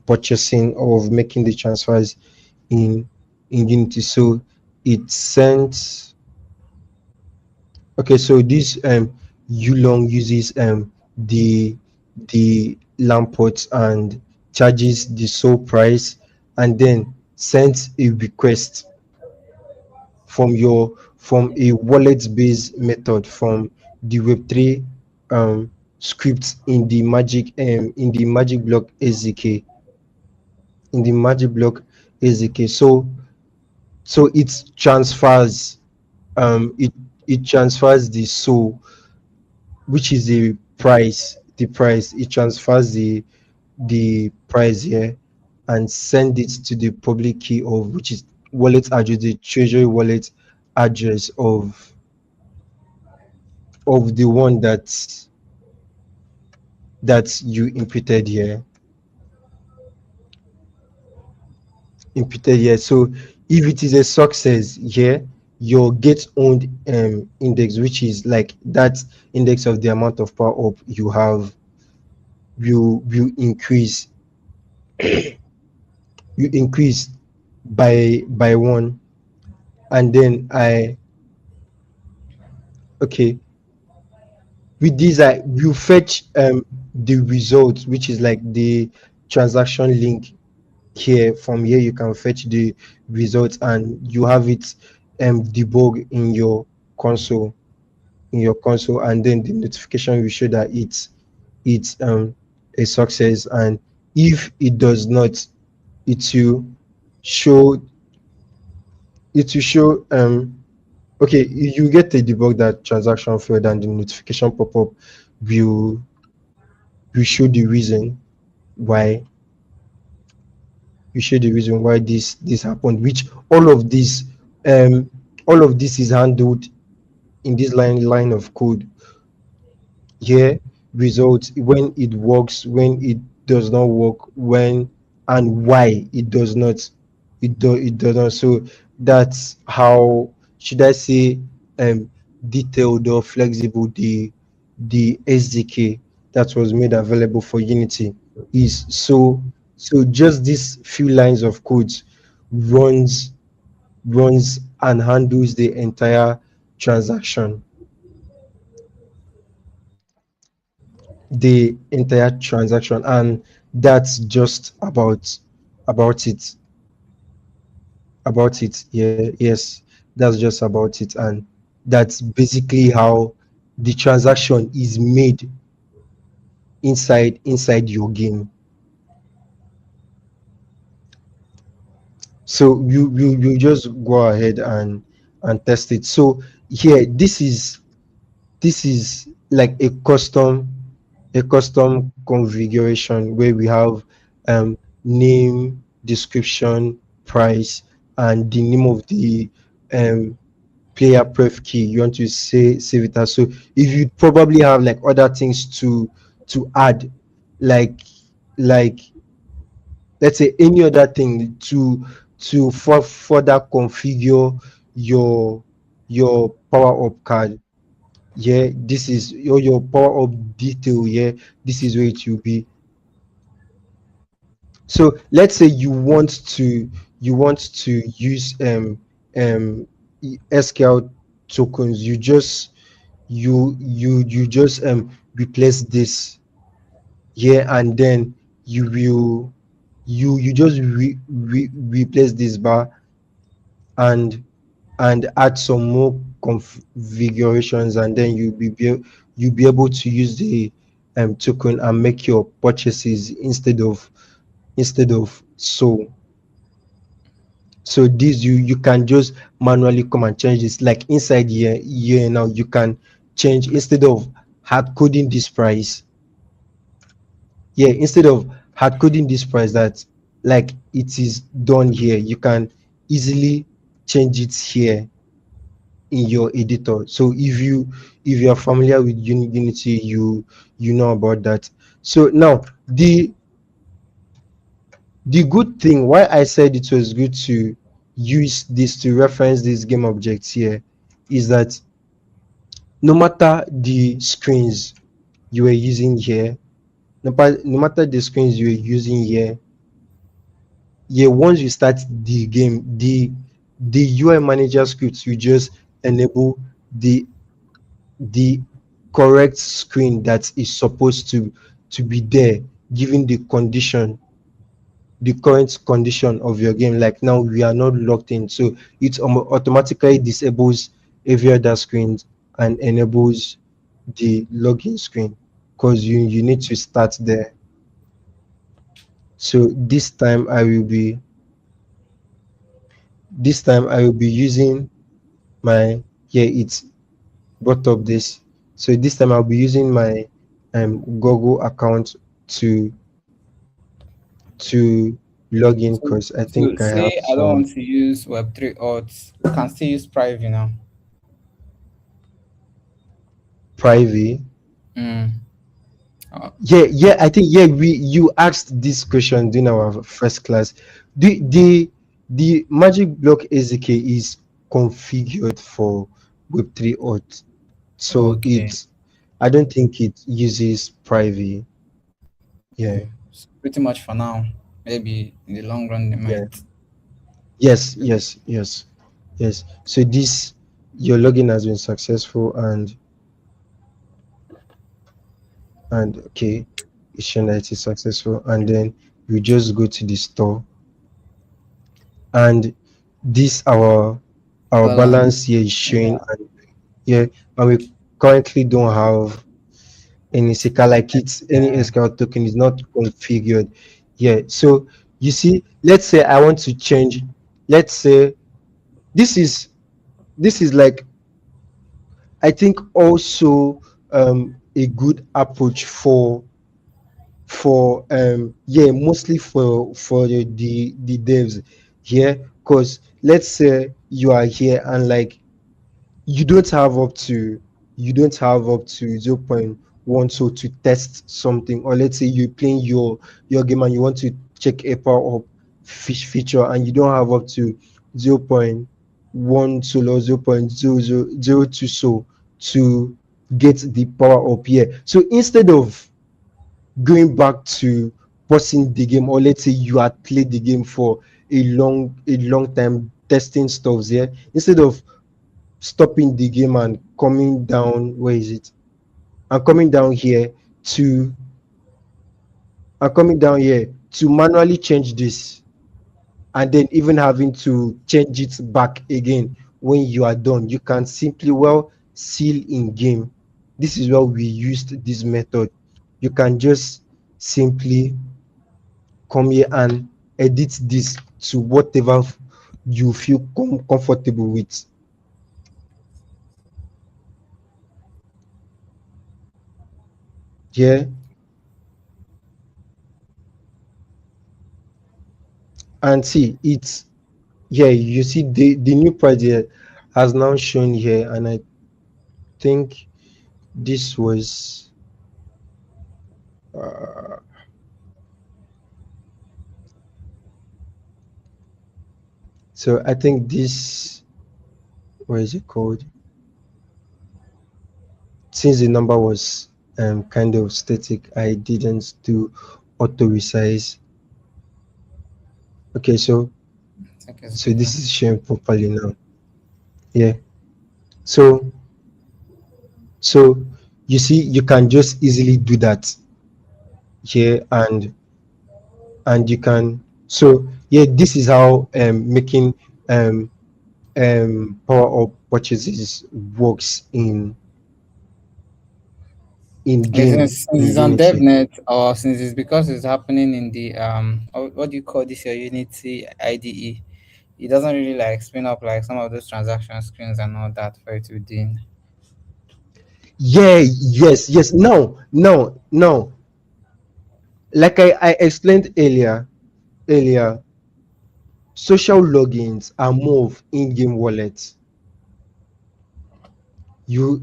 purchasing, of making the transfers in Unity. So it sends. Okay, so this Ulong uses the Lamport and charges the sole price, and then sends a request from a wallet based method from the Web3 script in the magic block SDK, So it transfers it transfers the soul, which is the price. It transfers the price here and send it to the public key of, which is wallet address, the treasury wallet address of the one that you imputed here. So if it is a success here, your get owned index, which is like that index of the amount of power up you have, will increase. You increase by one. And then I okay, with this I will fetch the result, which is like the transaction link. Here, from here you can fetch the results and you have it debug in your console, and then the notification will show that it's a success. And if it does not, it will show okay, you get a debug that transaction failed, and the notification pop-up will show the reason why this happened, which all of this um all of this is handled in this line of code. Here, results when it works, when it does not work, when and why it does not. It does not. So that's how, should I say, um detailed or flexible the SDK that was made available for Unity is. So just these few lines of codes runs runs and handles the entire transaction, and that's just about it yeah, yes, that's just about it. And that's basically how the transaction is made inside your game. So you just go ahead and test it. So here, this is like a custom configuration where we have name, description, price, and the name of the um player pref key you want to say save it as. So if you probably have like other things to add, like like let's say any other thing to further configure your power up card, yeah, this is your power up detail, yeah, this is where it will be. So let's say you want to use SQL tokens. You just replace this here, and then you will you just replace this bar, and add some more configurations, and then you'll be able to use the token and make your purchases instead of so this you can just manually come and change this, like inside here now you can change, instead of hard coding this price. Yeah, instead of hard coding this price, that like it is done here, you can easily change it here in your editor. So if you are familiar with Unity, you know about that. So now the good thing why I said it was good to use this to reference these game objects here is that no matter the screens you were using here, no matter the screens you were using here, yeah, once you start the game, the UI manager scripts will just enable the correct screen that is supposed to be there, given the current condition of your game. Like now we are not locked in, so it automatically disables every other screen and enables the login screen, because you need to start there. So this time I will be using my, yeah, it's brought up this. So this time I'll be using my Google account to to log in, So, because I so think I have say I don't some want to use Web3 auths, I can still use private now. private. Mm. Uh, Yeah, I think, yeah, we you asked this question during our first class. The magic block SDK is configured for Web3 auth, so okay. I don't think it uses private. Yeah, Okay. So pretty much for now. Maybe in the long run they yeah. might. Yes. So this, your login has been successful, and okay, it's shown that it is successful, and then you just go to the store, and this our balance Balance. here is showing, Yeah. and yeah, and we currently don't have any SICA, like it's any Yeah. SQL token is not configured. Yeah, so you see, let's say I want to change, let's say this is like, I think also a good approach for yeah, mostly for the devs here, because let's say you are here and like you don't have up to you don't have up to 0.1 so to test something, or let's say you're playing your game and you want to check a power up fish feature and you don't have up to 0.1 solo or 0.0002 so to get the power up here. So instead of going back to pausing the game, or let's say you had played the game for a long time testing stuffs here, instead of stopping the game and coming down, where is it, and coming down here to manually change this, and then even having to change it back again when you are done, you can simply seal in game. This is where we used this method. You can just simply come here and edit this to whatever you feel comfortable with. Yeah, and see it's, yeah, you see the new price here has now shown here, and I think this was uh, so I think this, what is it called, since the number was kind of static, I didn't do auto resize. Okay, I think it's so better. this is showing properly now. Yeah, so so you see you can just easily do that here, and you can, so yeah, this is how making um power up purchases works in game Since in it's on Unity. DevNet, or since it's because it's happening in the what do you call this, your Unity IDE, it doesn't really like spin up like some of those transaction screens and all that for it to be doing. Yeah, yes. No, like I explained earlier, social logins are more of in-game wallets. You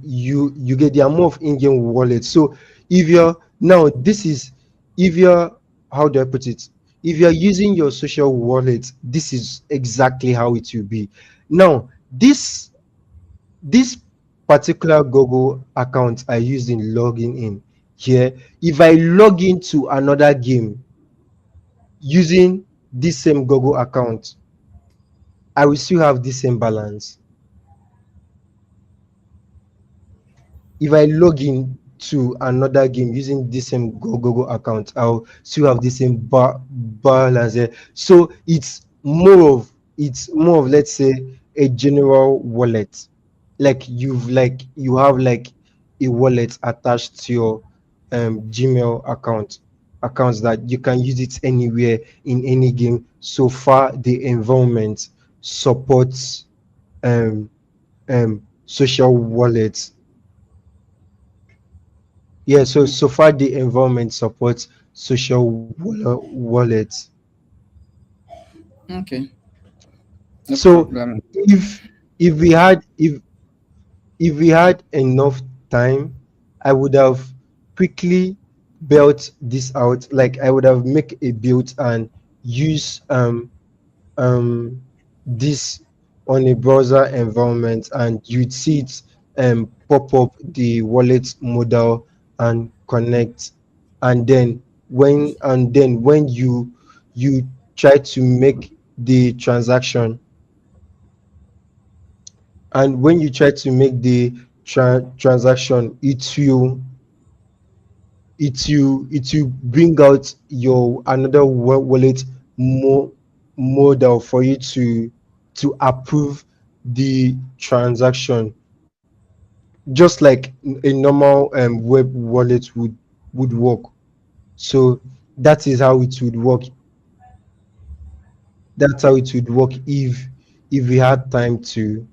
get the amount of in-game wallet. So if you're now this is if you're, how do I put it, if you're using your social wallet, this is exactly how it will be. Now this particular Google account I used in logging in here, if I log into another game using this same Google account, I will still have the same balance. If I log in to another game using the same Google account, I'll still have the same balance there. So it's more of, let's say, a general wallet. Like you have like a wallet attached to your Gmail accounts that you can use it anywhere in any game, so far the environment supports social wallets. Yeah, so far the environment supports social wallets. Okay, no So problem. if if we had if we had enough time, I would have quickly built this out. Like I would have make a build and use um this on a browser environment, and you'd see it pop up the wallet model and connect, and then when you try to make the transaction, and when you try to make the transaction, it will bring out your another wallet mo- model for you to approve the transaction, just like a normal web wallet would work. So that is how it would work. That's how it would work if we had time to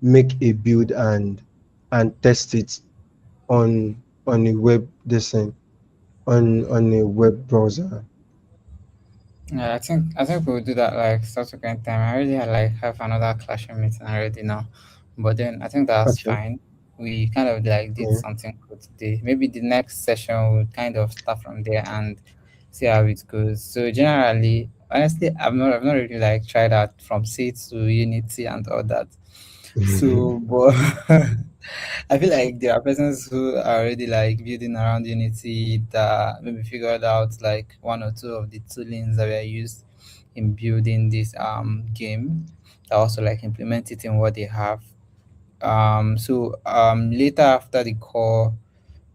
make a build and test it on a web design, on a web browser. Yeah, I think we'll do that like subsequent time. I already had like have another clashing meeting already now, but then I think that's Okay. fine. We kind of like did Yeah. something good today. Maybe the next session we'll kind of start from there and see how it goes. So generally, honestly, I've not really like tried out from C to Unity and all that. So, but I feel like there are persons who are already like building around Unity that maybe figured out like one or two of the toolings that were used in building this game. That also like implement it in what they have. So later after the call,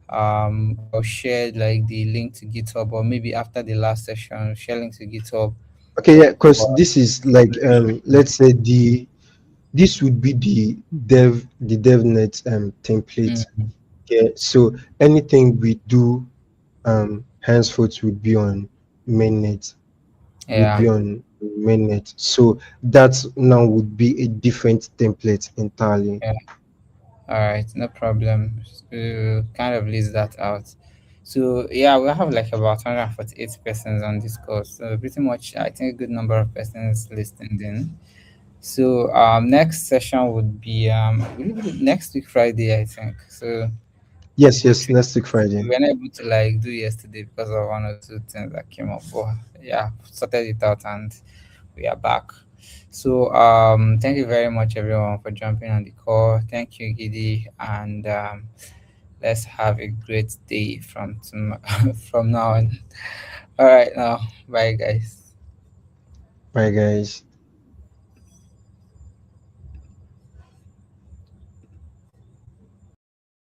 I'll share like the link to GitHub, or maybe after the last session, share link to GitHub Okay, yeah, because for this is like let's say this would be the DevNet template. mm, Yeah, so anything we do henceforth would be on mainnet, would yeah. be on mainnet. So that now would be a different template entirely. Yeah. All right, no problem. Kind of list that out. So yeah, we have like about 148 persons on this course. So pretty much, I think a good number of persons listening in. So next session would be will it be next week Friday, I think. So we'll Yes, go yes, through. next week We Friday. were not able to like do yesterday because of one or two things that came up. But yeah, sorted it out and we are back. So thank you very much everyone for jumping on the call. Thank you, Gidi, and let's have a great day from now on. All right, now bye guys. Bye, guys.